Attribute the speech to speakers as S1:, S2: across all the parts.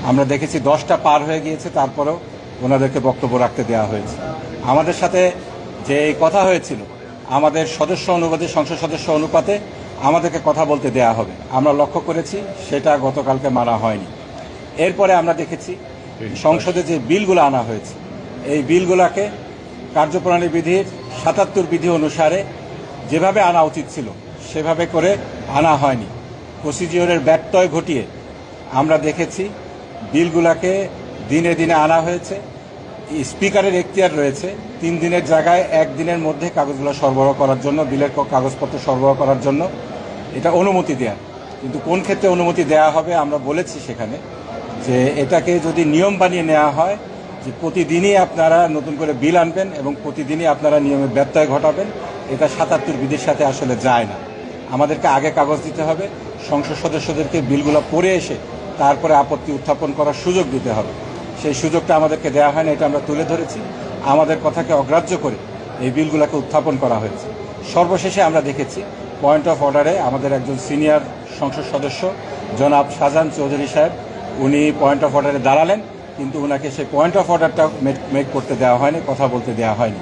S1: আমরা দেখেছি 10টা পার হয়ে গিয়েছে, তারপরেও ওনাদেরকে বক্তব্য রাখতে দেওয়া হয়েছে। আমাদের সাথে যে এই কথা হয়েছিল, আমাদের সদস্য অনুপাতে, সংসদ সদস্য অনুপাতে আমাদেরকে কথা বলতে দেয়া হবে, আমরা লক্ষ্য করেছি সেটা গতকালকে মানা হয়নি। এরপরে আমরা দেখেছি সংসদে যে বিলগুলো আনা হয়েছে, এই বিলগুলোকে কার্যপ্রণালী বিধির 77 বিধি অনুসারে যেভাবে আনা উচিত ছিল সেভাবে করে আনা হয়নি। প্রসিডিওরের ব্যত্যয় ঘটিয়ে আমরা দেখেছি বিলগুলোকে দিনে দিনে আনা হয়েছে। স্পিকারের এখতিয়ার রয়েছে 3 দিনের জায়গায় 1 দিনের মধ্যে কাগজগুলো সরবরাহ করার জন্য, বিলের কাগজপত্র সরবরাহ করার জন্য এটা অনুমতি দেয়া। কিন্তু কোন ক্ষেত্রে অনুমতি দেয়া হবে আমরা বলেছি সেখানে যে এটাকে যদি নিয়ম বানিয়ে নেওয়া হয় যে প্রতিদিনই আপনারা নতুন করে বিল আনবেন এবং প্রতিদিনই আপনারা নিয়মের ব্যত্যয় ঘটাবেন, এটা 77 বিধির সাথে আসলে যায় না। আমাদেরকে আগে কাগজ দিতে হবে, সংসদ সদস্যদেরকে বিলগুলো পড়ে এসে তারপরে আপত্তি উত্থাপন করার সুযোগ দিতে হবে। সেই সুযোগটা আমাদেরকে দেওয়া হয় না, এটা আমরা তুলে ধরেছি। আমাদের কথাকে অগ্রাহ্য করে এই বিলগুলোকে উত্থাপন করা হয়েছে। সর্বশেষে আমরা দেখেছি পয়েন্ট অফ অর্ডারে আমাদের একজন সিনিয়র সংসদ সদস্য জনাব শাহজাহান চৌধুরী সাহেব, উনি পয়েন্ট অফ অর্ডারে দাঁড়ালেন, কিন্তু ওনাকে সেই পয়েন্ট অফ অর্ডারটা মেক করতে দেওয়া হয়নি, কথা বলতে দেওয়া হয়নি।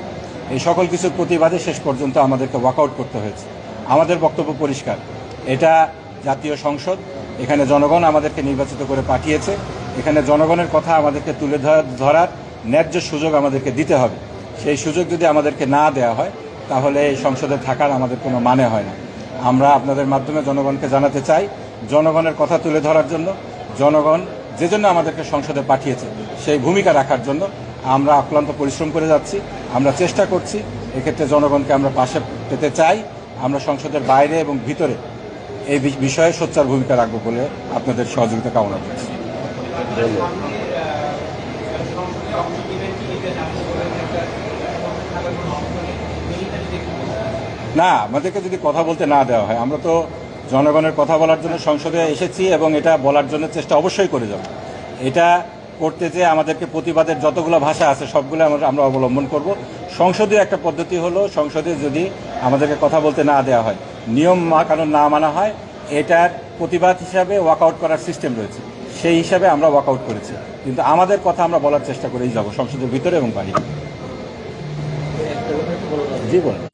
S1: এই সকল কিছুর প্রতিবাদে শেষ পর্যন্ত আমাদেরকে ওয়াকআউট করতে হয়েছে। আমাদের বক্তব্য পরিষ্কার, এটা জাতীয় সংসদ, এখানে জনগণ আমাদেরকে নির্বাচিত করে পাঠিয়েছে, এখানে জনগণের কথা আমাদেরকে তুলে ধরার ন্যায্য সুযোগ আমাদেরকে দিতে হবে। সেই সুযোগ যদি আমাদেরকে না দেওয়া হয় তাহলে এই সংসদে থাকার আমাদের কোনো মানে হয় না। আমরা আপনাদের মাধ্যমে জনগণকে জানাতে চাই, জনগণের কথা তুলে ধরার জন্য, জনগণ যে জন্য আমাদেরকে সংসদে পাঠিয়েছে সেই ভূমিকা রাখার জন্য আমরা অক্লান্ত পরিশ্রম করে যাচ্ছি। আমরা চেষ্টা করছি, এক্ষেত্রে জনগণকে আমরা পাশে পেতে চাই। আমরা সংসদের বাইরে এবং ভিতরে এই বিষয়ে সোচ্চার ভূমিকা রাখবো বলে আপনাদের সহযোগিতা কামনা করছি। না, আমাদেরকে যদি কথা বলতে না দেওয়া হয়, আমরা তো জনগণের কথা বলার জন্য সংসদে এসেছি এবং এটা বলার জন্য চেষ্টা অবশ্যই করে যাব। এটা করতে যে আমাদেরকে প্রতিবাদের যতগুলো ভাষা আছে সবগুলো আমরা অবলম্বন করব। সংসদীয় একটা পদ্ধতি হলো, সংসদে যদি আমাদেরকে কথা বলতে না দেওয়া হয়, নিয়ম কানুন না মানা হয়, এটার প্রতিবাদ হিসাবে ওয়াকআউট করার সিস্টেম রয়েছে, সেই হিসাবে আমরা ওয়াকআউট করেছি। কিন্তু আমাদের কথা আমরা বলার চেষ্টা করেই যাব সংসদের ভিতরে এবং বাইরে। জি বলেন।